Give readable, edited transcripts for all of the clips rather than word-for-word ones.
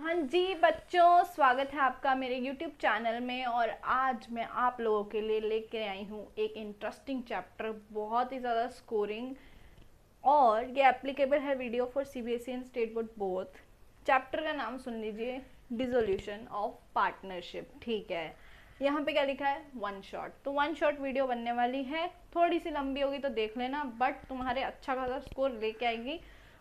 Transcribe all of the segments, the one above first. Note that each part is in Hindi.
हाँ जी बच्चों, स्वागत है आपका मेरे YouTube चैनल में। और आज मैं आप लोगों के लिए लेके आई हूँ एक इंटरेस्टिंग चैप्टर, बहुत ही ज़्यादा स्कोरिंग, और ये एप्लीकेबल है video for CBSE and state board both. Chapter का नाम सुन लीजिए, डिसोल्यूशन ऑफ पार्टनरशिप। ठीक है, यहाँ पे क्या लिखा है, वन शॉट। तो वन शॉट वीडियो बनने वाली है, थोड़ी सी लंबी होगी तो देख लेना, बट तुम्हारे अच्छा खासा स्कोर लेके आएगी।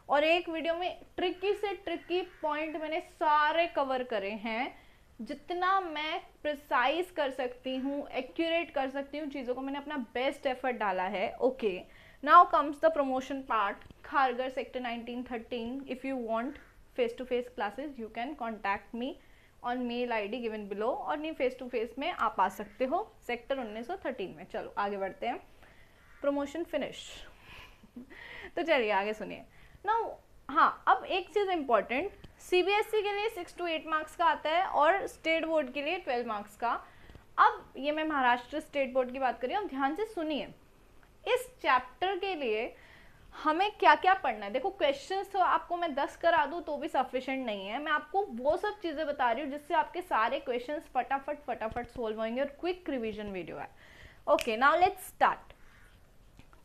और एक वीडियो में ट्रिकी से ट्रिकी पॉइंट मैंने सारे कवर करे हैं, जितना मैं प्रिसाइज कर सकती हूँ, एक्यूरेट कर सकती हूँ चीज़ों को, मैंने अपना बेस्ट एफर्ट डाला है। Okay, now comes the promotion part. Kharghar sector 1913। If you want face to face classes you can contact me on mail ID given below, और नहीं फेस टू फेस में आप आ सकते हो सेक्टर 1913 में। चलो आगे बढ़ते हैं, प्रमोशन फिनिश। तो चलिए आगे सुनिए ना। हाँ, अब एक चीज़ इम्पॉर्टेंट, CBSE के लिए 6 to 8 मार्क्स का आता है और स्टेट बोर्ड के लिए 12 मार्क्स का। अब ये मैं महाराष्ट्र स्टेट बोर्ड की बात कर रही हूँ, ध्यान से सुनिए। इस चैप्टर के लिए हमें क्या क्या पढ़ना है। देखो, क्वेश्चंस तो आपको मैं 10 करा दूँ तो भी सफिशिएंट नहीं है, मैं आपको वो सब चीज़ें बता रही हूँ जिससे आपके सारे क्वेश्चंस फटाफट सोल्व होंगे, और क्विक रिविजन वीडियो है। Okay, now let's start.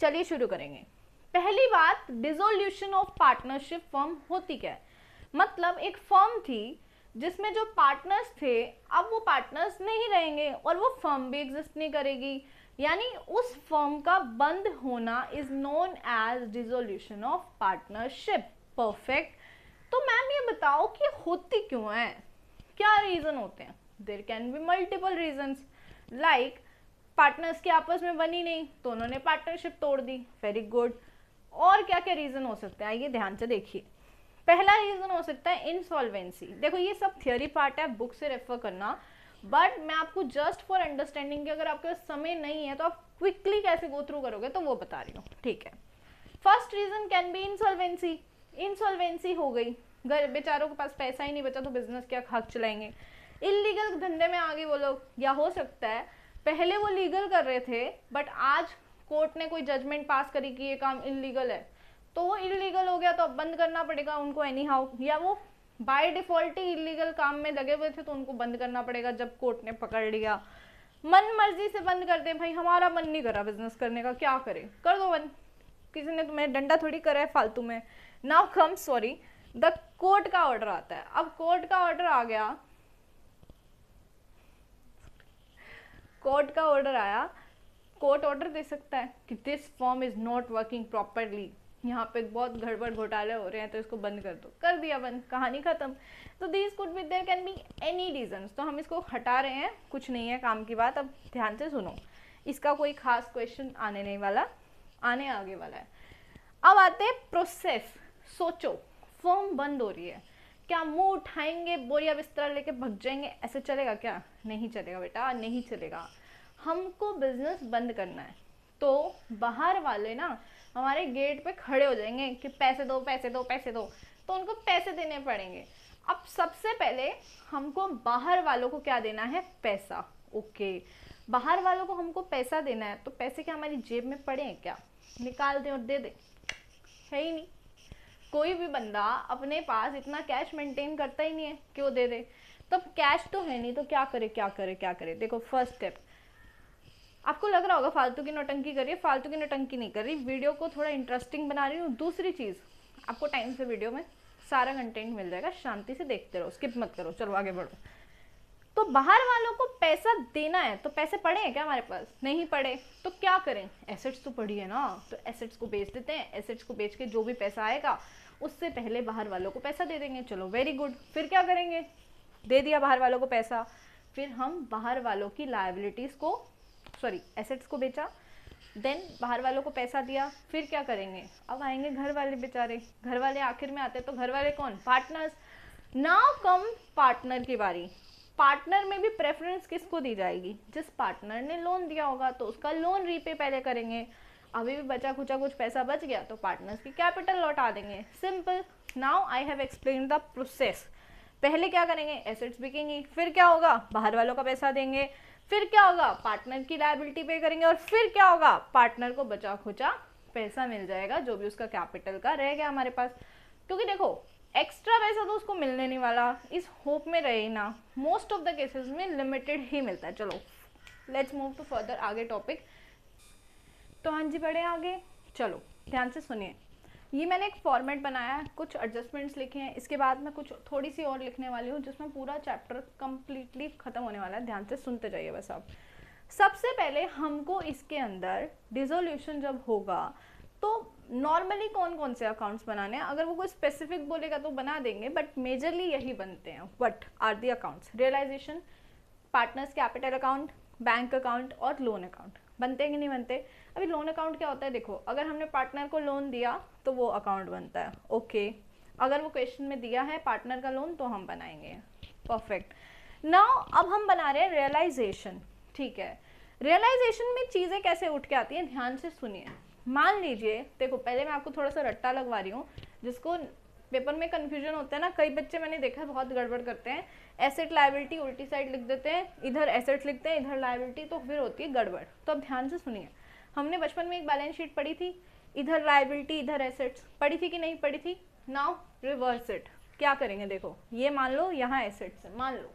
चलिए शुरू करेंगे। पहली बात, डिसोल्यूशन ऑफ पार्टनरशिप फर्म होती क्या है। मतलब एक फर्म थी जिसमें जो पार्टनर्स थे, अब वो पार्टनर्स नहीं रहेंगे और वो फर्म भी एग्जिस्ट नहीं करेगी, यानी उस फर्म का बंद होना is known as dissolution of partnership. Perfect. तो मैम ये बताओ कि होती क्यों है, क्या रीजन होते हैं। There can be multiple reasons, like partners के आपस में बनी नहीं तो उन्होंने पार्टनरशिप तोड़ दी, वेरी गुड। और क्या क्या रीजन हो सकते हैं, आइए ध्यान से देखिए। पहला रीजन हो सकता है इंसॉल्वेंसी। देखो ये सब थियोरी पार्ट है, बुक से रेफर करना, बट मैं आपको जस्ट फॉर अंडरस्टैंडिंग कि अगर आपके पास समय नहीं है तो आप क्विकली कैसे गो थ्रू करोगे तो वो बता रही हूँ। ठीक है, first reason can be insolvency. Insolvency हो गई, घर बेचारों के पास पैसा ही नहीं बचा तो बिजनेस क्या खाक चलाएंगे, इलीगल धंधे में आ गए वो लोग। या हो सकता है पहले वो लीगल कर रहे थे बट आज कोर्ट ने कोई जजमेंट पास करी कि ये काम इलीगल है, तो वो इलीगल हो गया तो अब बंद करना पड़ेगा उनको एनी हाउ। या वो बाय डिफॉल्ट ही इलीगल काम में लगे हुए थे तो उनको बंद करना पड़ेगा जब कोर्ट ने पकड़ लिया। मन मर्जी से बंद कर दे, भाई हमारा मन नहीं करा बिजनेस करने का, क्या करे, कर दो बंद, किसी ने तुम्हें डंडा थोड़ी करा है फालतू में। Now come sorry the court का ऑर्डर आता है। अब कोर्ट का ऑर्डर आ गया, कोर्ट का ऑर्डर आया, कोर्ट ऑर्डर दे सकता है कि this form is not working properly, यहाँ पे बहुत गड़बड़ घोटाले हो रहे हैं तो इसको बंद कर दो, कर दिया बंद, कहानी खत्म। तो this could be, there can be any reasons, तो हम इसको हटा रहे हैं, कुछ नहीं है काम की बात। अब ध्यान से सुनो, इसका कोई खास क्वेश्चन आने नहीं वाला, आने आगे वाला है। अब आते हैं प्रोसेस। सोचो, फॉर्म बंद हो रही है, क्या मुंह उठाएंगे बोरिया बिस्तरा लेके भग जाएंगे, ऐसे चलेगा क्या, नहीं चलेगा बेटा, नहीं चलेगा। हमको बिजनेस बंद करना है तो बाहर वाले ना हमारे गेट पे खड़े हो जाएंगे कि पैसे दो पैसे दो पैसे दो, तो उनको पैसे देने पड़ेंगे। अब सबसे पहले हमको बाहर वालों को क्या देना है, पैसा। ओके, बाहर वालों को हमको पैसा देना है तो पैसे क्या हमारी जेब में पड़े हैं क्या, निकाल दें और दे दें, है ही नहीं। कोई भी बंदा अपने पास इतना कैश मेंटेन करता ही नहीं है कि वो दे दे, तो कैश तो है नहीं तो क्या करे क्या करे क्या करे। देखो फर्स्ट स्टेप, आपको लग रहा होगा फालतू की नौटंकी करिए, फालतू की नौटंकी नहीं कर रही, वीडियो को थोड़ा इंटरेस्टिंग बना रही हूँ। दूसरी चीज़, आपको टाइम से वीडियो में सारा कंटेंट मिल जाएगा, शांति से देखते रहो, स्किप मत करो। चलो आगे बढ़ो। तो बाहर वालों को पैसा देना है तो पैसे पड़े हैं क्या हमारे पास, नहीं पड़े, तो क्या करें, एसेट्स तो पड़ी है ना, तो एसेट्स को बेच देते हैं। एसेट्स को बेच के जो भी पैसा आएगा उससे पहले बाहर वालों को पैसा दे देंगे। चलो वेरी गुड, फिर क्या करेंगे, दे दिया बाहर वालों को पैसा, फिर हम बाहर वालों की लायबिलिटीज़ को, सॉरी एसेट्स को बेचा, देन बाहर वालों को पैसा दिया, फिर क्या करेंगे, अब आएंगे घर वाले बेचारे। घर वाले आखिर में आते, तो घर वाले कौन, पार्टनर्स। नाउ कम पार्टनर की बारी। पार्टनर में भी प्रेफरेंस किसको दी जाएगी, जिस पार्टनर ने लोन दिया होगा तो उसका लोन रीपे पहले करेंगे। अभी भी बचा खुचा कुछ पैसा बच गया तो पार्टनर्स की कैपिटल लौटा देंगे, simple. Now I have explain the process. पहले क्या करेंगे, एसेट्स बिकेंगी, फिर क्या होगा, बाहर वालों का पैसा देंगे, फिर क्या होगा, पार्टनर की लायबिलिटी पे करेंगे, और फिर क्या होगा, पार्टनर को बचा खुचा पैसा मिल जाएगा जो भी उसका कैपिटल का रह गया हमारे पास। क्योंकि देखो एक्स्ट्रा पैसा तो उसको मिलने नहीं वाला, इस होप में रहे ना, मोस्ट ऑफ द केसेस में लिमिटेड ही मिलता है। चलो लेट्स मूव टू फर्दर, आगे टॉपिक। तो हाँ जी बढ़े आगे, चलो ध्यान से सुनिए। ये मैंने एक फॉर्मेट बनाया है, कुछ एडजस्टमेंट्स लिखे हैं, इसके बाद मैं कुछ थोड़ी सी और लिखने वाली हूँ जिसमें पूरा चैप्टर कंप्लीटली खत्म होने वाला है। ध्यान से सुनते जाइए बस आप। सबसे पहले हमको इसके अंदर डिसोल्यूशन जब होगा तो नॉर्मली कौन कौन से अकाउंट्स बनाने हैं, अगर वो कोई स्पेसिफिक बोलेगा तो बना देंगे, बट मेजरली यही बनते हैं। What are the accounts? Realisation, partners capital account, bank account और लोन अकाउंट। बनते हैं कि नहीं बनते? अभी लोन अकाउंट क्या होता है, देखो अगर हमने पार्टनर को लोन दिया तो वो अकाउंट बनता है, ओके। अगर वो क्वेश्चन में दिया है पार्टनर का लोन तो हम बनाएंगे, परफेक्ट। नाउ अब हम बना रहे हैं रियलाइजेशन, ठीक है। रियलाइजेशन में चीज़ें कैसे उठ के आती हैं, ध्यान से सुनिए। मान लीजिए, देखो पहले मैं आपको थोड़ा सा रट्टा लगवा रही हूँ, जिसको पेपर में कन्फ्यूजन होता है ना, कई बच्चे मैंने देखा है बहुत गड़बड़ करते हैं, एसेट लायबिलिटी उल्टी साइड लिख देते हैं, इधर एसेट्स लिखते हैं इधर लायबिलिटी, तो फिर होती है गड़बड़। तो अब ध्यान से सुनिए, हमने बचपन में एक बैलेंस शीट पढ़ी थी, इधर लायबिलिटी इधर एसेट्स, पढ़ी थी कि नहीं पढ़ी थी? नाउ रिवर्स इट, क्या करेंगे, देखो ये मान लो यहाँ एसेट्स है, मान लो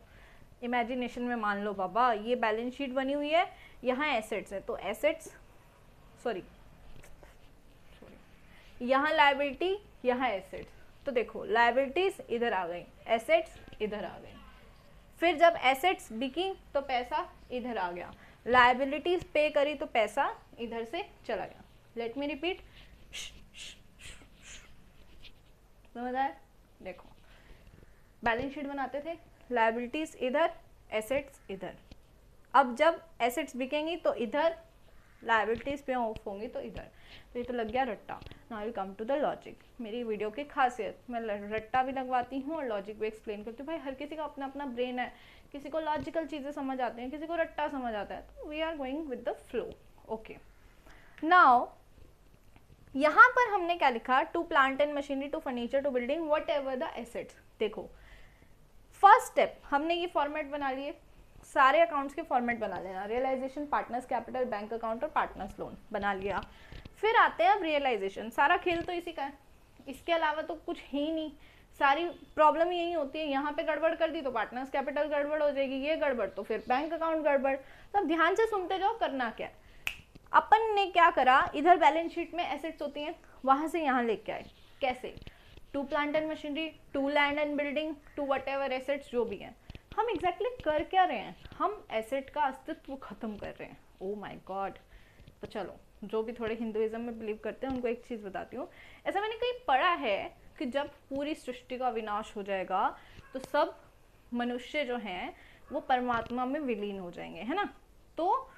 इमेजिनेशन में मान लो बाबा ये बैलेंस शीट बनी हुई है, यहाँ एसेट्स है, तो एसेट्स सॉरी यहाँ लायबिलिटी यहाँ एसेट्स, तो देखो लायबिलिटीज इधर आ गई, एसेट्स इधर आ गई। फिर जब एसेट्स बिकी तो पैसा इधर आ गया, लायबिलिटीज पे करी तो पैसा इधर से चला गया। लेट मी रिपीट, समझ आया? देखो बैलेंस शीट बनाते थे, लायबिलिटीज इधर एसेट्स इधर, अब जब एसेट्स बिकेंगी तो इधर, लायबिलिटीज पे ऑफ होंगी तो इधर, तो ये तो लग गया रट्टा। Now will come to the logic. मेरी वीडियो की खासियत, मैं रट्टा भी लगवाती हूँ और लॉजिक भी एक्सप्लेन करती हूँ। भाई हर किसी का अपना अपना ब्रेन है, किसी को लॉजिकल चीज़ें समझ आती हैं, किसी को रट्टा समझ आता है, तो we are going with the flow, okay. Now यहाँ पर हमने क्या लिखा, to plant and machinery, to furniture, to building, whatever the assets. देखो फर्स्ट स्टेप हमने ये फॉर्मेट बना लिए, सारे अकाउंट्स के फॉर्मेट बना लेना, realisation, partners capital, bank account और पार्टनर्स लोन बना लिया। फिर आते हैं अब रियलाइजेशन, सारा खेल तो इसी का है, इसके अलावा तो कुछ ही नहीं, सारी प्रॉब्लम यही होती है, यहाँ पे गड़बड़ कर दी तो पार्टनर्स कैपिटल गड़बड़ हो जाएगी, ये गड़बड़ तो फिर बैंक अकाउंट गड़बड़। तो अब ध्यान से सुनते जाओ, करना क्या है। अपन ने क्या करा, इधर बैलेंस शीट में एसेट्स होती हैं, वहां से यहाँ लेके आए, कैसे, to plant and machinery, to land and building, to whatever assets जो भी हैं। हम एग्जैक्टली कर क्या रहे हैं, हम एसेट का अस्तित्व खत्म कर रहे हैं। Oh my God. तो चलो जो भी थोड़े हिंदुइज्म में बिलीव करते हैं उनको एक चीज़ बताती हूँ, ऐसा मैंने कहीं पढ़ा है कि जब पूरी सृष्टि का विनाश हो जाएगा तो सब मनुष्य जो हैं वो परमात्मा में विलीन हो जाएंगे, है ना। तो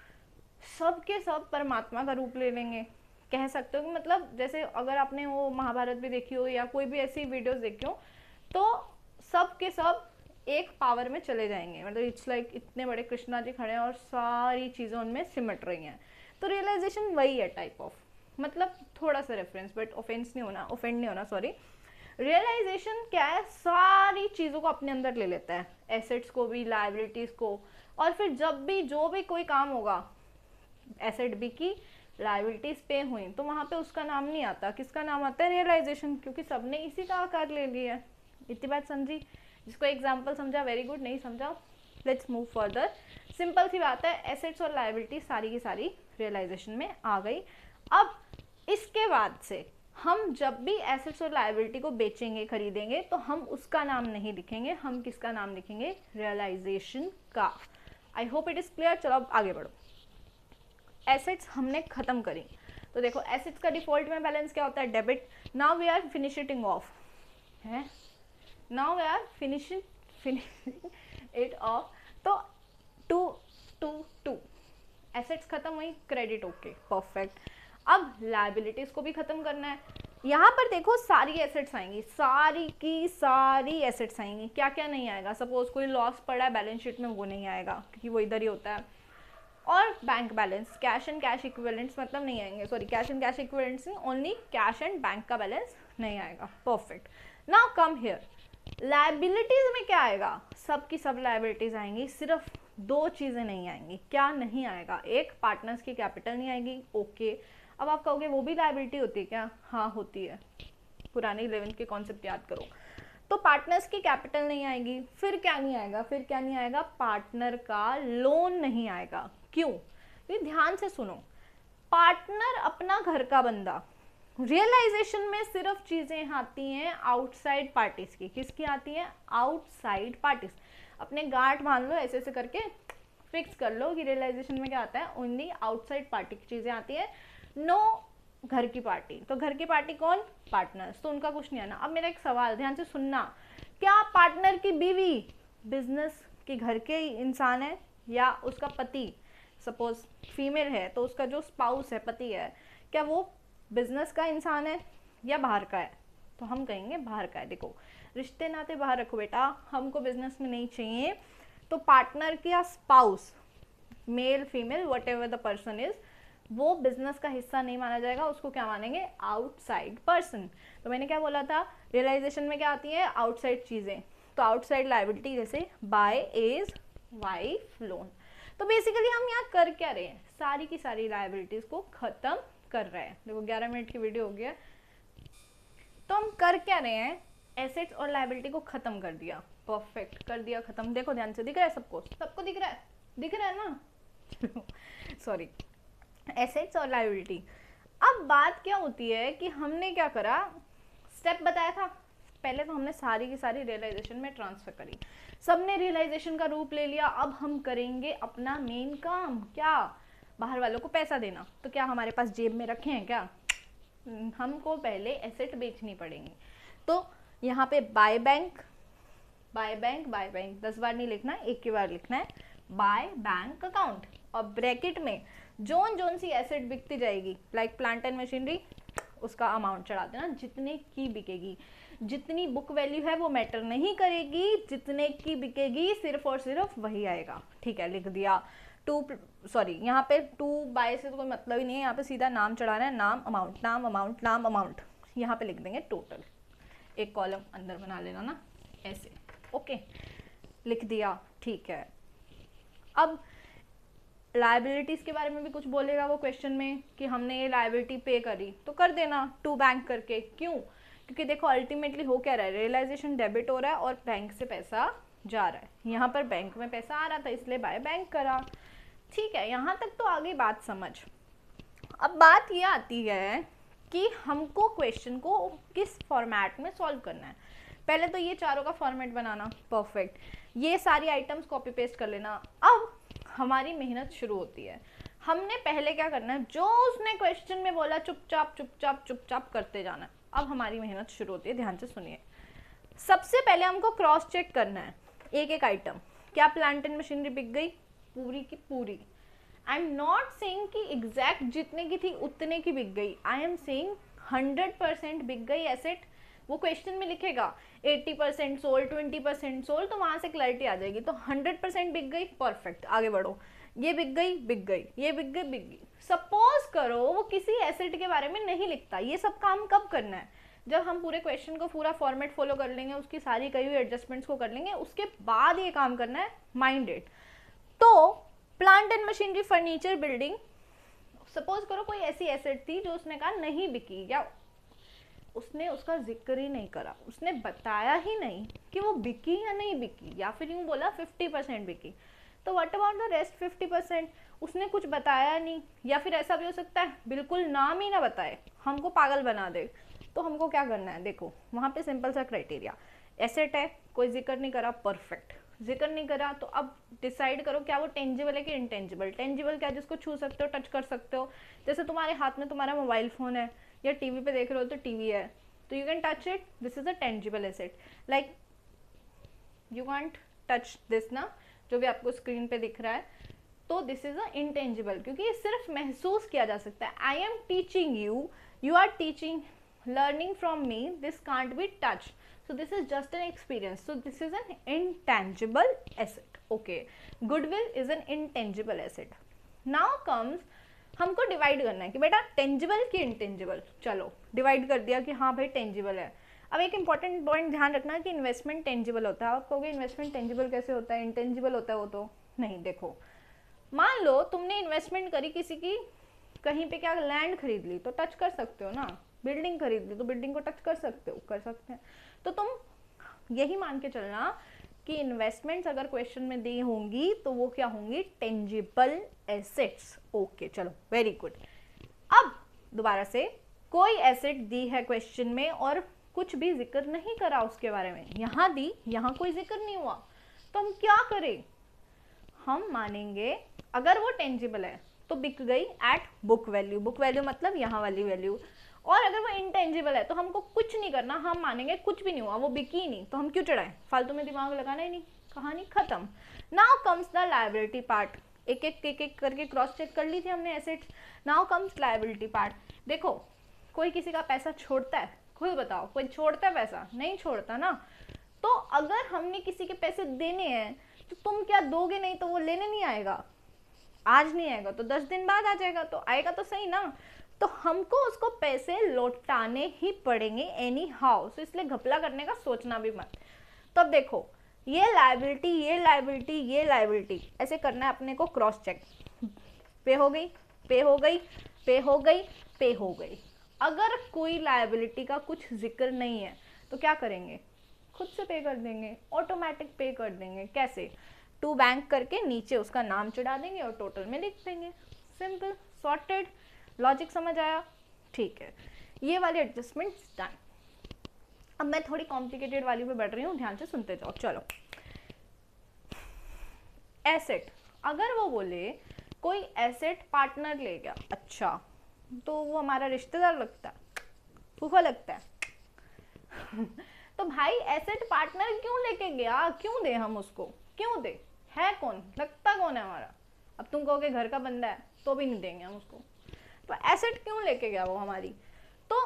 सब के सब परमात्मा का रूप ले लेंगे, कह सकते हो कि मतलब जैसे अगर आपने वो महाभारत भी देखी हो या कोई भी ऐसी वीडियोस देखी हो, तो सब के सब एक पावर में चले जाएंगे, मतलब इट्स लाइक इतने बड़े कृष्णा जी खड़े हैं और सारी चीज़ें उनमें सिमट रही हैं। तो रियलाइजेशन वही है टाइप ऑफ, मतलब थोड़ा सा रेफरेंस, बट ऑफेंड नहीं होना सॉरी। रियलाइजेशन क्या है, सारी चीज़ों को अपने अंदर ले लेता है, एसेट्स को भी लायबिलिटीज़ को, और फिर जब भी जो भी कोई काम होगा, एसेट बिकी लायबिलिटीज पे हुई, तो वहाँ पे उसका नाम नहीं आता, किसका नाम आता है, रियलाइजेशन, क्योंकि सबने इसी का आकार ले लिया है। इतनी बात समझी? जिसको एग्जाम्पल समझा वेरी गुड, नहीं समझा लेट्स मूव फर्दर। सिंपल सी बात है, एसेट्स और लायबिलिटी सारी की सारी रियलाइजेशन में आ गई। अब इसके बाद से हम जब भी एसेट्स और लायबिलिटी को बेचेंगे खरीदेंगे तो हम उसका नाम नहीं लिखेंगे, हम किसका नाम लिखेंगे, रियलाइजेशन का। I hope it is clear. चलो अब आगे बढ़ो। एसेट्स हमने खत्म करी, तो देखो एसेट्स का डिफॉल्ट में बैलेंस क्या होता है, debit. Now we are finishing off है, now we are finishing it off. तो टू एसेट्स खत्म हुई, क्रेडिट ओके परफेक्ट। अब लायबिलिटीज को भी खत्म करना है। यहाँ पर देखो सारी एसेट्स आएंगी, सारी की सारी एसेट्स आएंगी। क्या क्या नहीं आएगा, सपोज कोई लॉस पड़ा है बैलेंस शीट में, वो नहीं आएगा क्योंकि वो इधर ही होता है। और bank balance, cash and cash equivalents मतलब नहीं आएंगे, sorry cash and cash equivalents नहीं, ओनली कैश एंड बैंक का बैलेंस नहीं आएगा, perfect. Now come here, liabilities में क्या आएगा, सब की सब लायबिलिटीज आएंगी, सिर्फ दो चीजें नहीं आएंगी। क्या नहीं आएगा, एक पार्टनर्स की कैपिटल नहीं आएगी, ओके। अब आप कहोगे वो भी लायबिलिटी होती है क्या, हाँ होती है, पुराने 11th के कॉन्सेप्ट याद करो। तो पार्टनर्स की कैपिटल नहीं आएगी, फिर क्या नहीं आएगा, फिर क्या नहीं आएगा, पार्टनर का लोन नहीं आएगा। क्यों? ये ध्यान से सुनो, पार्टनर अपना घर का बंदा, रियलाइजेशन में सिर्फ चीजें आती हैं आउटसाइड पार्टीज की। किसकी आती हैं? Outside parties. अपने गांठ बांध लो, ऐसे ऐसे करके फिक्स कर लो कि रियलाइजेशन में क्या आता है, ओनली आउटसाइड पार्टी की चीजें आती है, नो घर की पार्टी। तो घर की पार्टी कौन? पार्टनर्स, तो उनका कुछ नहीं आना। अब मेरा एक सवाल, ध्यान से सुनना, क्या पार्टनर की बीवी बिजनेस के घर के इंसान है, या उसका पति, सपोज फीमेल है तो उसका जो स्पाउस है, पति है, क्या वो बिजनेस का इंसान है या बाहर का है? तो हम कहेंगे बाहर का है। देखो, रिश्ते नाते बाहर रखो बेटा, हमको बिजनेस में नहीं चाहिए। तो पार्टनर की या spouse, male female what ever the person is, वो बिजनेस का हिस्सा नहीं माना जाएगा, उसको क्या मानेंगे? Outside person. तो मैंने क्या बोला था, रियलाइजेशन में क्या आती है? आउटसाइड चीजें। तो आउटसाइड लायबिलिटी जैसे बाय एज वाइफ लोन। तो बेसिकली हम यहाँ कर क्या रहे हैं? सारी की सारी लायबिलिटीज को खत्म कर रहे हैं। देखो 11 मिनट की वीडियो हो गया, तो हम कर क्या रहे हैं? एसेट्स और लायबिलिटी को खत्म कर दिया। परफेक्ट, कर दिया खत्म। देखो ध्यान से, दिख रहा है सबको? सबको दिख रहा है? दिख रहा है ना? सॉरी, एसेट्स और लायबिलिटी। अब बात क्या होती है कि हमने क्या करा, स्टेप बताया था पहले, तो हमने सारी की सारी रियलाइजेशन में ट्रांसफर करी, सबने रियलाइजेशन का रूप ले लिया। अब हम करेंगे अपना मेन काम, क्या? बाहर वालों को पैसा देना। तो क्या हमारे पास जेब में रखे हैं क्या? हमको पहले एसेट बेचनी पड़ेंगी। तो यहाँ पे by bank, by bank, by bank 10 बार नहीं लिखना, एक ही बार लिखना है, बाय बैंक अकाउंट। और ब्रैकेट में जोन जोन सी एसेट बिकती जाएगी, लाइक प्लांट एंड मशीनरी, उसका अमाउंट चढ़ा देना, जितने की बिकेगी। जितनी बुक वैल्यू है वो मैटर नहीं करेगी, जितने की बिकेगी सिर्फ और सिर्फ वही आएगा। ठीक है, लिख दिया। यहाँ पे 2 बाय से तो कोई मतलब ही नहीं है, यहाँ पे सीधा नाम चढ़ाना है, नाम अमाउंट, नाम अमाउंट, नाम अमाउंट। यहाँ पे लिख देंगे टोटल, एक कॉलम अंदर बना लेना ना, ऐसे। ओके, लिख दिया, ठीक है। अब लायबिलिटीज के बारे में भी कुछ बोलेगा वो क्वेश्चन में कि हमने ये लायबिलिटी पे करी, तो कर देना टू बैंक करके। क्यों? क्योंकि देखो अल्टीमेटली हो क्या रहा है, रियलाइजेशन डेबिट हो रहा है और बैंक से पैसा जा रहा है। यहाँ पर बैंक में पैसा आ रहा था इसलिए बाय बैंक करा। ठीक है, यहाँ तक तो आ गई बात समझ। अब बात ये आती है कि हमको क्वेश्चन को किस फॉर्मेट में सॉल्व करना है। पहले तो ये चारों का फॉर्मेट बनाना, परफेक्ट, ये सारी आइटम्स कॉपी पेस्ट कर लेना। अब हमारी मेहनत शुरू होती है। हमने पहले क्या करना है, जो उसने क्वेश्चन में बोला चुपचाप चुपचाप चुपचाप करते जाना है। अब हमारी मेहनत शुरू होती है, ध्यान से सुनिए। सबसे पहले हमको क्रॉस चेक करना है एक एक आइटम, क्या प्लांट एंड मशीनरी बिक गई पूरी की पूरी। आई एम नॉट सेइंग कि एग्जैक्ट जितने की थी उतने की बिक गई, आई एम सेइंग 100% बिक गई एसेट। वो क्वेश्चन में लिखेगा 80% सोल्ड, 20% सोल्ड, तो वहां से क्लैरिटी आ जाएगी। तो 100% बिक गई, परफेक्ट, आगे बढ़ो। ये बिक गई, बिक गई, ये बिक गई, बिक गई। सपोज करो वो किसी एसेट के बारे में नहीं लिखता। ये सब काम कब करना है? जब हम पूरे क्वेश्चन को पूरा फॉर्मेट फॉलो कर लेंगे, उसकी सारी कई हुई एडजस्टमेंट्स को कर लेंगे, उसके बाद ये काम करना है, माइंड इट। तो plant and machinery, furniture, building, suppose करो कोई ऐसी एसेट थी जो उसने कहा नहीं बिकी, या उसने उसका जिक्र ही नहीं करा, उसने बताया ही नहीं कि वो बिकी या नहीं बिकी, या फिर यूं बोला 50% बिकी। तो व्हाट अबाउट द रेस्ट 50%? उसने कुछ बताया नहीं, या फिर ऐसा भी हो सकता है बिल्कुल नाम ही ना बताए, हमको पागल बना दे। तो हमको क्या करना है, देखो वहां पे सिंपल सा क्राइटेरिया, एसेट है, कोई जिक्र नहीं करा, परफेक्ट, जिक्र नहीं करा, तो अब डिसाइड करो क्या वो टेंजिबल है कि इनटेंजिबल। टेंजिबल क्या, जिसको छू सकते हो, टच कर सकते हो। जैसे तुम्हारे हाथ में तुम्हारा मोबाइल फोन है, या टीवी पे देख रहे हो तो टीवी है, तो you can touch it, this is a tangible asset. Like you can't touch this ना, जो भी आपको स्क्रीन पे दिख रहा है, तो दिस इज अ इनटेंजिबल, क्योंकि ये सिर्फ महसूस किया जा सकता है। I am teaching you, you are teaching, learning from me, this can't be touched, so this is just an experience, so this is an intangible asset. Okay, goodwill is an intangible asset. Now comes, हमको डिवाइड करना है कि बेटा टेंजिबल की इंटेंजिबल। चलो डिवाइड कर दिया कि हाँ भाई टेंजिबल है। अब एक इंपॉर्टेंट पॉइंट ध्यान रखना कि इन्वेस्टमेंट टेंजिबल होता है। आप कहोगे इन्वेस्टमेंट टेंजिबल कैसे होता है, इंटेंजिबल होता है वो तो नहीं। देखो मान लो तुमने इन्वेस्टमेंट करी किसी की, कहीं पे क्या लैंड खरीद ली तो टच कर सकते हो ना, बिल्डिंग खरीद ली तो बिल्डिंग को टच कर सकते हो, कर सकते हैं। तो तुम यही मान के चलना कि इन्वेस्टमेंट्स अगर क्वेश्चन में दी होंगी तो वो क्या होंगी, टेंजिबल एसेट्स। ओके चलो वेरी गुड। अब दोबारा से कोई एसेट दी है क्वेश्चन में और कुछ भी जिक्र नहीं करा उसके बारे में, यहाँ दी, यहाँ कोई जिक्र नहीं हुआ, तो हम क्या करें, हम मानेंगे अगर वो टेंजिबल है तो बिक गई at book value, book value मतलब यहाँ वाली वैल्यू, और अगर वो इनटेंजिबल है तो हमको कुछ नहीं करना, हम मानेंगे कुछ भी नहीं हुआ, वो बिकी ही नहीं, तो हम क्यों चढ़ाएं, फालतू में दिमाग लगाना ही नहीं, कहानी खत्म। Now comes the liability part, एक एक करके क्रॉस चेक कर ली थी हमने assets. Now comes liability part. देखो कोई किसी का पैसा छोड़ता है, खुद बताओ कोई छोड़ता है पैसा, नहीं छोड़ता ना। तो अगर हमने किसी के पैसे देने हैं तो तुम क्या दोगे, नहीं तो वो लेने नहीं आएगा, आज नहीं आएगा तो 10 दिन बाद आ जाएगा, तो आएगा तो सही ना, तो हमको उसको पैसे लौटाने ही पड़ेंगे एनी हाउ, तो इसलिए घपला करने का सोचना भी मत। तो अब देखो ये लायबिलिटी, ये लायबिलिटी, ये लायबिलिटी, ऐसे करना है अपने को क्रॉस चेक, पे हो गई, पे हो गई, पे हो गई, पे हो गई। अगर कोई लायबिलिटी का कुछ जिक्र नहीं है तो क्या करेंगे, खुद से पे कर देंगे, ऑटोमेटिक पे कर देंगे। कैसे, टू बैंक करके नीचे उसका नाम चढ़ा देंगे और टोटल में लिख देंगे, सिंपल सॉर्टेड। लॉजिक समझ आया, ठीक है, ये वाली एडजस्टमेंट डन। अब मैं थोड़ी कॉम्प्लिकेटेड वाली पे बढ़ रही हूँ, ध्यान से सुनते जाओ। चलो एसेट, अगर वो बोले कोई एसेट पार्टनर ले गया, अच्छा तो वो हमारा रिश्तेदार लगता है, फूफा लगता है तो भाई एसेट पार्टनर क्यों लेके गया, क्यों दे हम उसको, क्यों दे, है कौन, लगता कौन है हमारा। अब तुम कहोगे घर का बंदा है तो भी नहीं देंगे हम उसको, तो एसेट क्यों लेके गया वो हमारी। तो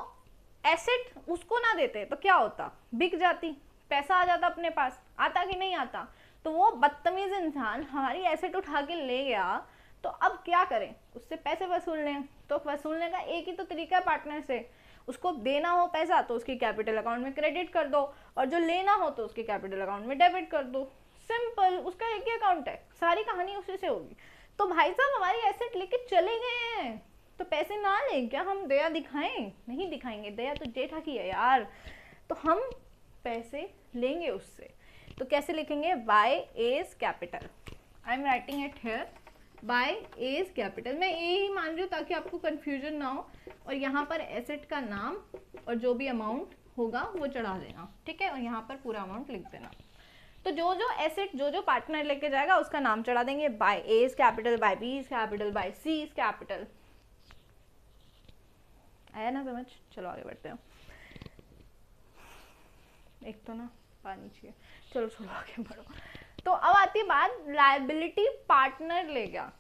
एसेट उसको ना देते तो क्या होता, बिक जाती, पैसा आ जाता अपने पास, आता कि नहीं आता। तो वो बदतमीज इंसान हमारी एसेट उठा के ले गया, तो अब क्या करें, उससे पैसे वसूल लें। तो वसूलने का एक ही तो तरीका है पार्टनर से, उसको देना हो पैसा तो उसकी कैपिटल अकाउंट में क्रेडिट कर दो, और जो लेना हो तो उसके कैपिटल अकाउंट में डेबिट कर दो, सिंपल, उसका एक ही अकाउंट है, सारी कहानी उसी से होगी। तो भाई साहब हमारी एसेट लेके चले गए हैं तो पैसे ना लें क्या, हम दया दिखाएं, नहीं दिखाएंगे, दया तो जेठा की है यार, तो हम पैसे लेंगे उससे। तो कैसे लिखेंगे, by as capital, I am writing it here, by as capital, मैं ए ही मान रही हूँ ताकि आपको कंफ्यूजन ना हो, और यहाँ पर एसेट का नाम और जो भी अमाउंट होगा वो चढ़ा देना, ठीक है, और यहाँ पर पूरा अमाउंट लिख देना। तो जो जो एसेट जो जो पार्टनर लेके जाएगा उसका नाम चढ़ा देंगे, by as capital, by B capital, by C capital. आया ना समझ, चलो आगे बढ़ते हैं। एक तो ना पानी चाहिए, चलो चलो आगे बढ़ो। तो अब आती है बात, लायबिलिटी पार्टनर ले गया,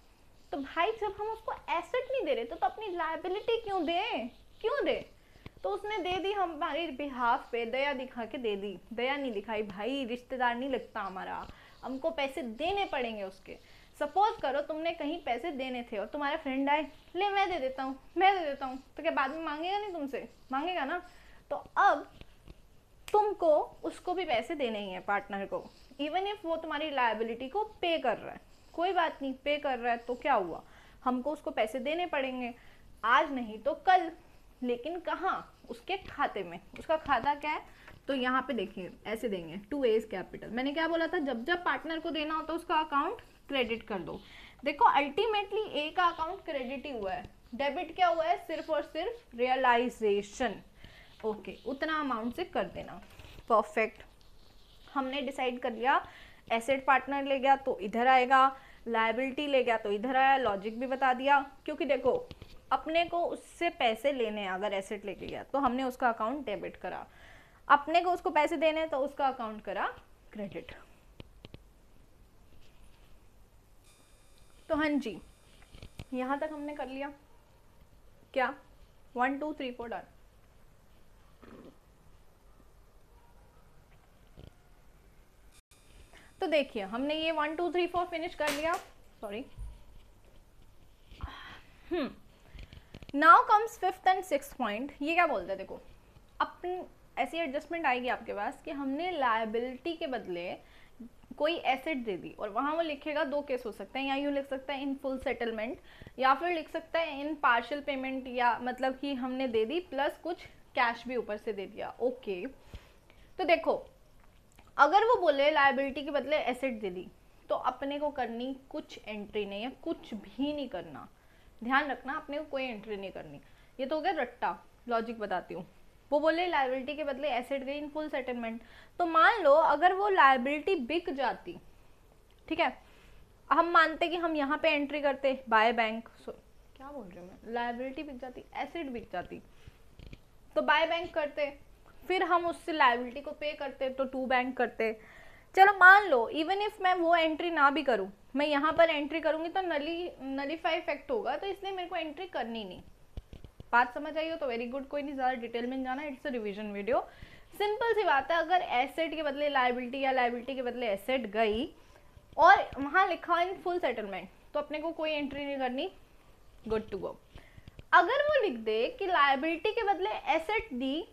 तो भाई जब हम उसको एसेट नहीं दे रहे तो अपनी लायबिलिटी क्यों दे, क्यों दे। तो उसने दे दी हमारे बिहाफ पे, दया दिखा के दे दी, दया नहीं दिखाई भाई, रिश्तेदार नहीं लगता हमारा, हमको पैसे देने पड़ेंगे उसके। सपोज करो तुमने कहीं पैसे देने थे और तुम्हारा फ्रेंड आए, ले मैं दे देता हूँ, मैं दे देता हूँ, तो क्या बाद में मांगेगा नहीं तुमसे, मांगेगा ना। तो अब तुमको उसको भी पैसे देने ही है पार्टनर को, इवन इफ वो तुम्हारी लायबिलिटी को पे कर रहा है, कोई बात नहीं, पे कर रहा है तो क्या हुआ, हमको उसको पैसे देने पड़ेंगे, आज नहीं तो कल, लेकिन कहाँ, उसके खाते में। उसका खाता क्या है, तो यहाँ पे देखिए ऐसे देंगे, टू एज कैपिटल, मैंने क्या बोला था, जब जब पार्टनर को देना हो तो उसका अकाउंट क्रेडिट कर दो। देखो अल्टीमेटली ए का अकाउंट क्रेडिट ही हुआ है, डेबिट क्या हुआ है, सिर्फ और सिर्फ रियलाइजेशन। ओके उतना अमाउंट से कर देना, परफेक्ट। हमने डिसाइड कर लिया, एसेट पार्टनर ले गया तो इधर आएगा, लायबिलिटी ले गया तो इधर आया, लॉजिक भी बता दिया, क्योंकि देखो अपने को उससे पैसे लेने हैं, अगर एसेट लेके गया तो हमने उसका अकाउंट डेबिट करा, अपने को उसको पैसे देने तो उसका अकाउंट करा क्रेडिट। तो हाँ जी, यहां तक हमने कर लिया क्या, 1 2 3 4 डन। तो देखिए हमने ये 1 2 3 4 फिनिश कर लिया, sorry. Now comes 5th and 6th point. ये क्या बोलते हैं, देखो अपन ऐसी एडजस्टमेंट आएगी आपके पास कि हमने लायबिलिटी के बदले कोई एसेट दे दी, और वहां वो लिखेगा, दो केस हो सकते हैं, या यूँ लिख सकता है इन फुल सेटलमेंट, या फिर लिख सकता है इन पार्शियल पेमेंट, या मतलब कि हमने दे दी प्लस कुछ कैश भी ऊपर से दे दिया। ओके तो देखो अगर वो बोले लायबिलिटी के बदले एसेट दे दी, तो अपने को करनी कुछ एंट्री नहीं है, कुछ भी नहीं करना। ध्यान रखना, अपने को कोई एंट्री नहीं करनी। ये तो हो गया रट्टा। लॉजिक बताती हूँ। वो बोले लायबिलिटी के बदले एसेट गई इन फुल सेटलमेंट, तो मान लो अगर वो लायबिलिटी बिक जाती, ठीक है, हम मानते कि हम यहाँ पे एंट्री करते बाय बैंक, क्या बोल रही हूँ मैं, लायबिलिटी बिक जाती, एसेट बिक जाती, तो बाय बैंक करते, फिर हम उससे लायबिलिटी को पे करते तो टू बैंक करते। चलो मान लो इवन इफ मैं वो एंट्री ना भी करूँ, मैं यहाँ पर एंट्री करूँगी तो नलीफाई इफेक्ट होगा, तो इसलिए मेरे को एंट्री करनी नहीं। बात समझ आई हो तो वेरी गुड, कोई नहीं ज़्यादा डिटेल में जाना, it's a revision video. Simple सी बात है, अगर एसेट के बदले लायबिलिटी या लायबिलिटी के बदले एसेट गई और वहाँ लिखा इन फुल सेटलमेंट, तो अपने को कोई एंट्री नहीं करनी, गुड टू गो। अगर वो लिख दे कि लायबिलिटी के बदले एसेट दी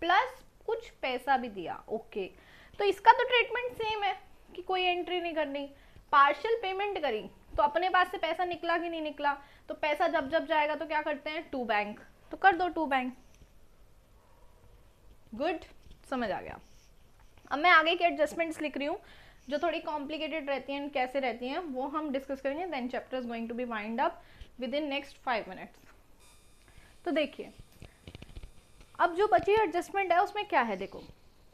प्लस कुछ पैसा भी दिया, ओके, तो इसका तो ट्रीटमेंट सेम है कि कोई एंट्री नहीं करनी। पार्शियल पेमेंट करी तो अपने पास से पैसा निकला कि नहीं निकला, तो पैसा जब जब जाएगा तो क्या करते हैं, टू बैंक, तो कर दो टू बैंक। गुड, समझ आ गया। अब मैं आगे की एडजस्टमेंट्स लिख रही हूँ जो थोड़ी कॉम्प्लिकेटेड रहती हैं, कैसे रहती हैं वो हम डिस्कस करेंगे। Then chapter is going to be wind up within next 5 minutes. तो देखिए अब जो बची एडजस्टमेंट है उसमें क्या है, देखो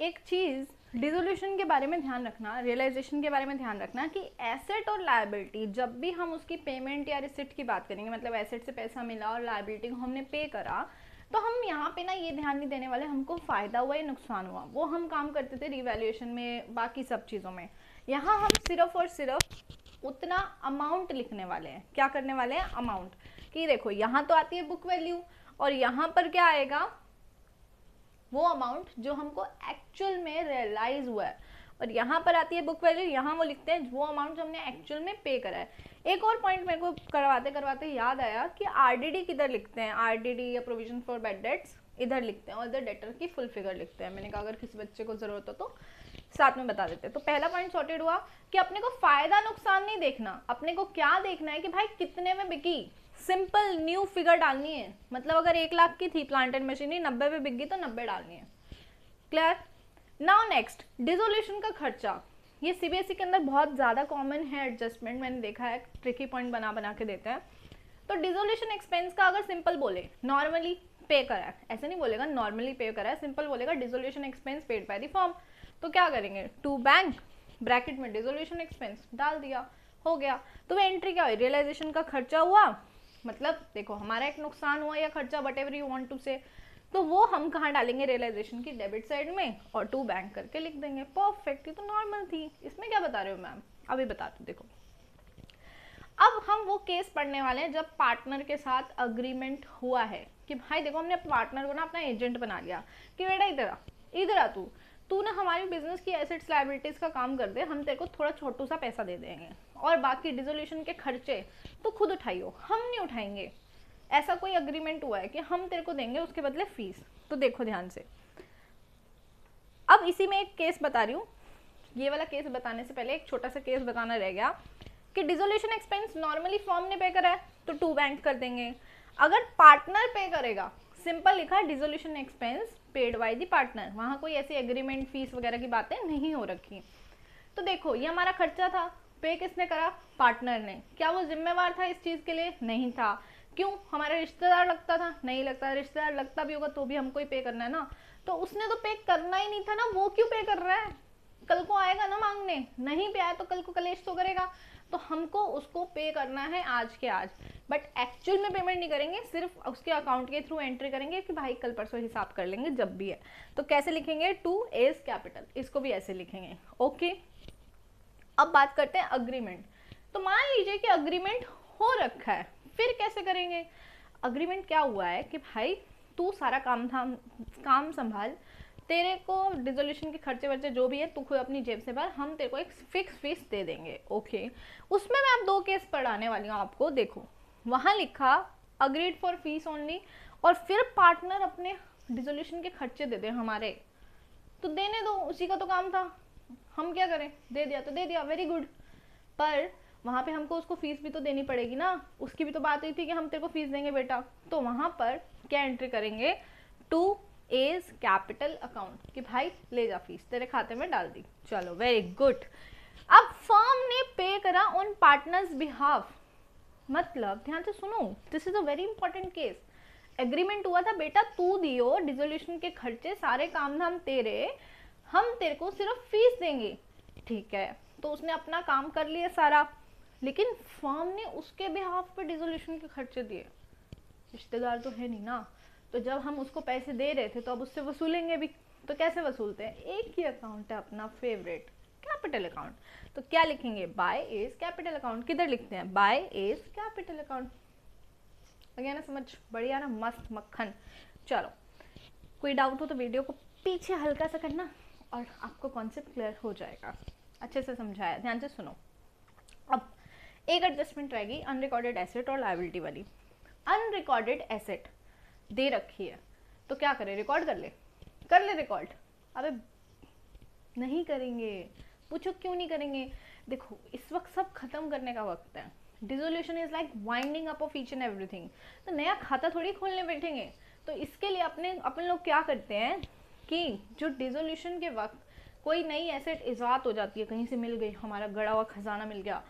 एक चीज़ डिसोल्यूशन के बारे में ध्यान रखना, रियलाइजेशन के बारे में ध्यान रखना कि एसेट और लायबिलिटी जब भी हम उसकी पेमेंट या रिसिप्ट की बात करेंगे, मतलब एसेट से पैसा मिला और लायबिलिटी को हमने पे करा, तो हम यहाँ पे ना ये ध्यान नहीं देने वाले हमको फ़ायदा हुआ या नुकसान हुआ। वो हम काम करते थे रिवैल्यूएशन में, बाकी सब चीज़ों में। यहाँ हम सिर्फ और सिर्फ उतना अमाउंट लिखने वाले हैं। क्या करने वाले हैं, अमाउंट, कि देखो यहाँ तो आती है बुक वैल्यू और यहाँ पर क्या आएगा, वो अमाउंट जो हमको एक्चुअल में रियलाइज हुआ है, और यहाँ पर आती है बुक वैल्यू, यहाँ वो लिखते हैं वो अमाउंट जो हमने एक्चुअल में पे करा है। एक और पॉइंट मेरे को करवाते करवाते याद आया कि आरडीडी किधर लिखते हैं, आरडीडी या प्रोविजन फॉर बैड डेट्स इधर लिखते हैं और इधर डेटर की फुल फिगर लिखते हैं। मैंने कहा अगर किसी बच्चे को जरूरत हो तो साथ में बता देते हैं। तो पहला पॉइंट सॉर्टेड हुआ कि अपने को फायदा नुकसान नहीं देखना, अपने को क्या देखना है कि भाई कितने में बिकी, सिंपल न्यू फिगर डालनी है। मतलब अगर 1 लाख की थी प्लांट एंड मशीनरी, 90 पे बिक गई तो 90 डालनी है। क्लियर। नाउ नेक्स्ट, डिसोल्यूशन का खर्चा। ये सीबीएसई के अंदर बहुत ज़्यादा कॉमन है एडजस्टमेंट, मैंने देखा है, ट्रिकी पॉइंट बना बना के देते हैं। तो डिसोल्यूशन एक्सपेंस का अगर सिंपल बोले, नॉर्मली पे करा है, ऐसे नहीं बोलेगा नॉर्मली पे करा है, सिंपल बोलेगा dissolution expense paid by the firm. तो क्या करेंगे, टू बैंक ब्रैकेट में डिसोल्यूशन एक्सपेंस डाल दिया, हो गया। तो वो एंट्री क्या हुई, रियलाइजेशन का खर्चा हुआ, मतलब देखो हमारा एक नुकसान हुआ या खर्चा, whatever you want to say, तो वो हम कहाँ डालेंगे, रियलाइजेशन की डेबिट साइड में, और टू बैंक करके लिख देंगे। परफेक्ट, ये तो नॉर्मल थी, इसमें क्या बता रहे हो मैम, अभी बताते हो। देखो अब हम वो केस पढ़ने वाले हैं जब पार्टनर के साथ अग्रीमेंट हुआ है कि भाई देखो हमने पार्टनर को ना अपना एजेंट बना लिया कि बेटा इधर आ तू ना हमारी बिजनेस की एसेट्स लायबिलिटीज का काम कर दे, हम तेरे को थोड़ा छोटू सा पैसा दे देंगे और बाकी डिसोल्यूशन के खर्चे तो खुद उठाइयो, हम नहीं उठाएंगे। ऐसा कोई अग्रीमेंट हुआ है कि हम तेरे को देंगे उसके बदले फीस। तो देखो ध्यान से, अब इसी में एक केस बता रही हूँ। ये वाला केस बताने से पहले एक छोटा सा केस बताना रह गया कि डिसोल्यूशन एक्सपेंस नॉर्मली फर्म ने पे करा है तो टू बैंक कर देंगे। अगर पार्टनर पे करेगा, सिंपल लिखा है dissolution expense paid by the partner, वहाँ कोई ऐसी एग्रीमेंट फीस वगैरह की बातें नहीं हो रखी। तो देखो ये हमारा खर्चा था, पे किसने करा, पार्टनर ने। क्या वो जिम्मेवार था इस चीज़ के लिए, नहीं था। क्यों, हमारा रिश्तेदार लगता था, नहीं लगता। रिश्तेदार लगता भी होगा तो भी हमको ही पे करना है ना, तो उसने तो पे करना ही नहीं था ना, वो क्यों पे कर रहा है, कल को आएगा ना मांगने, नहीं पे आया तो कल को कलेश तो करेगा। तो हमको उसको पे करना है आज के आज, बट एक्चुअल में पेमेंट नहीं करेंगे, सिर्फ उसके अकाउंट के थ्रू एंट्री करेंगे कि भाई कल परसों हिसाब कर लेंगे जब भी है। तो कैसे लिखेंगे, टू एज कैपिटल, इसको भी ऐसे लिखेंगे। ओके, अब बात करते हैं अग्रीमेंट। तो मान लीजिए कि अग्रीमेंट हो रखा है, फिर कैसे करेंगे। अग्रीमेंट क्या हुआ है कि भाई तू सारा काम संभाल, तेरे को डिसोल्यूशन के खर्चे वर्चे जो भी है तू खुद अपनी जेब से भर, हम तेरे को एक फिक्स फीस दे देंगे। ओके, उसमें मैं अब 2 केस पढ़ाने वाली हूँ आपको। देखो वहाँ लिखा अग्रीड फॉर फीस ओनली, और फिर पार्टनर अपने डिसोल्यूशन के खर्चे दे दे हमारे, तो देने दो, उसी का तो काम था, हम क्या करें, दे दिया तो दे दिया, वेरी गुड। पर वहाँ पे हमको उसको फीस भी तो देनी पड़ेगी ना, उसकी भी तो बात हुई थी कि हम तेरे को फीस देंगे बेटा। तो वहाँ पर क्या एंट्री करेंगे, टू एज कैपिटल अकाउंट कि भाई ले जा फीस, तेरे खाते में डाल दी। चलो वेरी गुड। अब फर्म ने पे करा ऑन पार्टनर्स बिहाफ, मतलब ध्यान से सुनो, this is a very important case. Agreement हुआ था बेटा तू दियो डिसोल्यूशन के खर्चे, सारे काम धाम तेरे, हम तेरे को सिर्फ फीस देंगे, ठीक है। तो उसने अपना काम कर लिया सारा, लेकिन फर्म ने उसके बिहाफ पे डिसोल्यूशन के खर्चे दिए। रिश्तेदार तो है नहीं ना, तो जब हम उसको पैसे दे रहे थे तो अब उससे वसूलेंगे भी, तो कैसे वसूलते हैं, एक ही अकाउंट है अपना फेवरेट, कैपिटल अकाउंट। तो क्या लिखेंगे, बाय एज कैपिटल अकाउंट। किधर लिखते हैं, बाय एज कैपिटल अकाउंट। लगे ना समझ, बढ़िया ना, मस्त मक्खन। चलो कोई डाउट हो तो वीडियो को पीछे हल्का सा करना और आपको कॉन्सेप्ट क्लियर हो जाएगा। अच्छे से समझाया, ध्यान से सुनो। अब एक एडजस्टमेंट रहेगी अनरिकॉर्डेड एसेट और लायबिलिटी वाली। अनरिकॉर्डेड एसेट दे रखी है तो क्या करें, रिकॉर्ड कर ले रिकॉर्ड। अबे नहीं करेंगे, पूछो क्यों नहीं करेंगे। देखो इस वक्त सब खत्म करने का वक्त है, dissolution is like winding up of each and everything. तो नया खाता थोड़ी खोलने बैठेंगे, तो इसके लिए अपन लोग क्या करते हैं कि जो डिसोल्यूशन के वक्त कोई नई एसेट इजाद हो जाती है, कहीं से मिल गई, हमारा गड़ा हुआ खजाना मिल गया,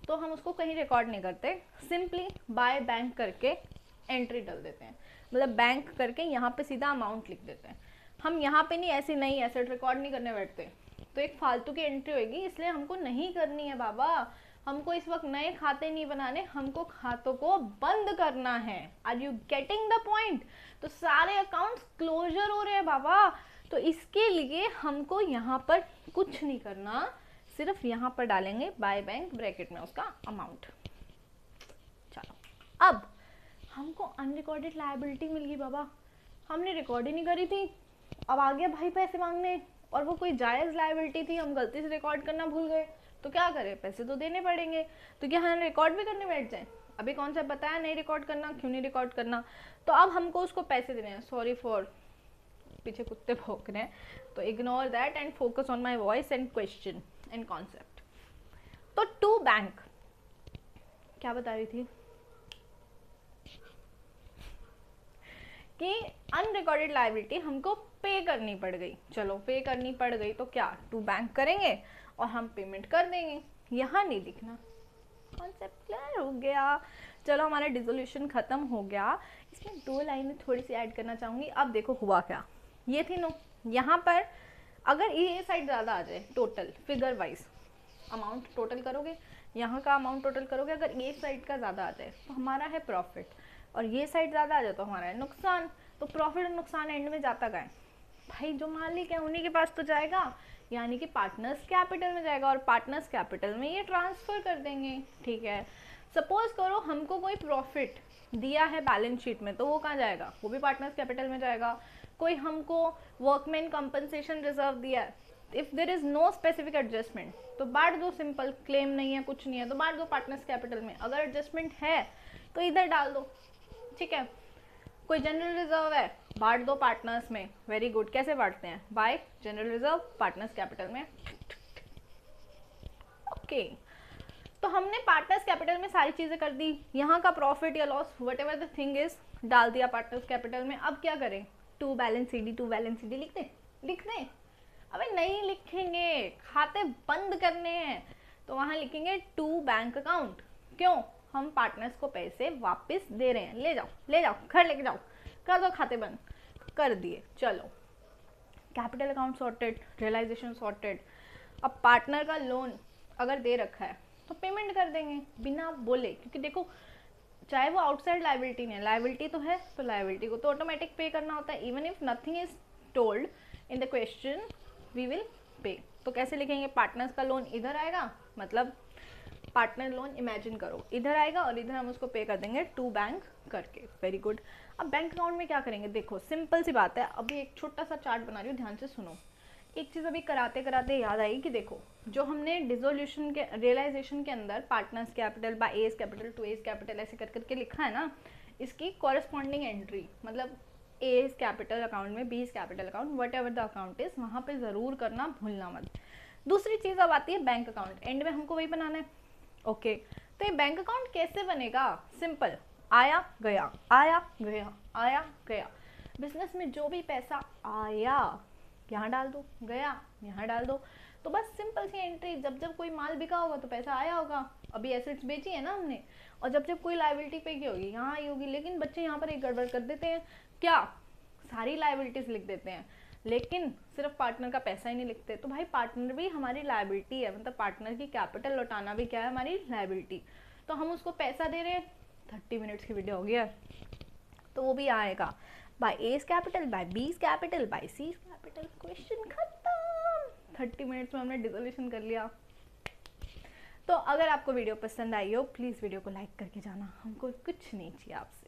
तो हम उसको कहीं रिकॉर्ड नहीं करते, सिंपली बाय बैंक करके एंट्री डाल देते हैं। मतलब बैंक करके यहाँ पे सीधा अमाउंट लिख देते हैं। हम यहाँ पे नहीं ऐसी नई एसेट रिकॉर्ड नहीं करने बैठते, तो एक फालतू की एंट्री होगी, इसलिए हमको नहीं करनी है बाबा। हमको इस वक्त नए खाते नहीं बनाने, हमको खातों को बंद करना है। Are you getting the point. तो सारे अकाउंट्स क्लोजर हो रहे हैं बाबा, तो इसके लिए हमको यहाँ पर कुछ नहीं करना, सिर्फ यहाँ पर डालेंगे बाय बैंक ब्रैकेट में उसका अमाउंट। चलो अब हमको अनरिकॉर्डेड लायबिलिटी मिल गई बाबा, हमने रिकॉर्ड ही नहीं करी थी, अब आ गया भाई पैसे मांगने, और वो कोई जायज़ लायबिलिटी थी, हम गलती से रिकॉर्ड करना भूल गए, तो क्या करें, पैसे तो देने पड़ेंगे। तो क्या हम रिकॉर्ड भी करने बैठ जाएं। अभी कॉन्सेप्ट बताया नहीं रिकॉर्ड करना, क्यों नहीं रिकॉर्ड करना। तो अब हमको उसको पैसे देने हैं। सॉरी फॉर पीछे कुत्ते भौंक रहे हैं, तो ignore that and focus on my voice and question and concept. तो टू बैंक, क्या बता रही थी कि अनरिकॉर्डेड लायबिलिटी हमको पे करनी पड़ गई। चलो पे करनी पड़ गई तो क्या, टू बैंक करेंगे और हम पेमेंट कर देंगे, यहाँ नहीं लिखना। कॉन्सेप्ट क्लियर हो गया। चलो हमारा डिसोल्यूशन खत्म हो गया। इसमें दो लाइनें थोड़ी सी ऐड करना चाहूँगी। अब देखो हुआ क्या, ये थी नो, यहाँ पर अगर ये साइड ज़्यादा आ जाए, total figure wise amount total करोगे, यहाँ का अमाउंट टोटल करोगे, अगर ये साइड का ज़्यादा आ जाए तो हमारा है प्रॉफिट, और ये साइड ज़्यादा आ जाए तो हमारा है नुकसान। तो प्रॉफिट और नुकसान एंड में जाता गए भाई, जो मालिक है उन्हीं के पास तो जाएगा, यानी कि पार्टनर्स कैपिटल में जाएगा, और पार्टनर्स कैपिटल में ये ट्रांसफ़र कर देंगे। ठीक है, सपोज करो हमको कोई प्रॉफिट दिया है बैलेंस शीट में, तो वो कहाँ जाएगा, वो भी पार्टनर्स कैपिटल में जाएगा। कोई हमको वर्कमैन कंपनसेशन रिजर्व दिया है, if there is no specific adjustment तो बांट दो, सिंपल, क्लेम नहीं है कुछ नहीं है तो बांट दो पार्टनर्स कैपिटल में। अगर एडजस्टमेंट है तो इधर डाल दो, ठीक है। कोई जनरल रिजर्व है, बांट दो पार्टनर्स में, वेरी गुड। कैसे बांटते हैं, bye general reserve partners capital में। ओके, तो हमने पार्टनर्स कैपिटल में सारी चीजें कर दी, यहाँ का प्रॉफिट या loss what ever the thing is डाल दिया पार्टनर्स कैपिटल में। अब क्या करें, टू बैलेंस सी डी लिख दें। अबे नहीं लिखेंगे, खाते बंद करने हैं, तो वहां लिखेंगे टू बैंक अकाउंट। क्यों, हम पार्टनर्स को पैसे वापस दे रहे हैं, ले जाओ घर लेके जाओ, कर दो खाते बंद, कर दिए। चलो capital account sorted, realisation sorted. अब पार्टनर का लोन अगर दे रखा है तो पेमेंट कर देंगे बिना बोले, क्योंकि देखो चाहे वो आउटसाइड लायबिलिटी नहीं है, लायबिलिटी तो है, तो लायबिलिटी को तो ऑटोमेटिक पे करना होता है। Even if nothing is told in the question we will pay. तो कैसे लिखेंगे, पार्टनर्स का लोन इधर आएगा, मतलब पार्टनर लोन इमेजिन करो इधर आएगा, और इधर हम उसको पे कर देंगे टू बैंक करके। Very good. अब बैंक अकाउंट में क्या करेंगे, देखो सिंपल सी बात है। अभी एक छोटा सा चार्ट बना रही हूँ, ध्यान से सुनो। एक चीज़ अभी कराते कराते याद आई कि देखो जो हमने डिसोल्यूशन के रियलाइजेशन के अंदर partners capital by as capital to A's capital ऐसे कर करके लिखा है ना, इसकी कॉरेस्पॉन्डिंग एंट्री, मतलब एज कैपिटल अकाउंट में B's capital account whatever the account is, वहाँ पे ज़रूर करना, भूलना मत। दूसरी चीज़ अब आती है बैंक अकाउंट, एंड में हमको वही बनाना है। ओके, तो ये बैंक अकाउंट कैसे बनेगा, सिंपल, आया गया आया गया आया गया। बिजनेस में जो भी पैसा आया यहाँ डाल दो, गया यहाँ डाल दो। तो बस सिंपल सी एंट्री, जब जब कोई माल बिका होगा तो पैसा आया होगा, अभी एसेट्स बेची है ना हमने, और जब जब कोई लाइबिलिटी पे की होगी यहाँ आई होगी। लेकिन बच्चे यहाँ पर एक गड़बड़ कर देते हैं, क्या सारी लाइबिलिटीज लिख देते हैं लेकिन सिर्फ पार्टनर का पैसा ही नहीं लिखते। तो भाई पार्टनर भी हमारी लाइबिलिटी है, मतलब पार्टनर की कैपिटल लौटाना भी क्या है, हमारी लाइबिलिटी। तो हम उसको पैसा दे रहे हैं, 30 मिनट्स की वीडियो हो गया, तो वो भी आएगा by S capital, by B's capital, by C capital, question खत्म। 30 मिनट्स में हमने डिसोल्यूशन कर लिया। तो अगर आपको वीडियो पसंद आई हो प्लीज़ वीडियो को लाइक करके जाना, हमको कुछ नहीं चाहिए आपसे।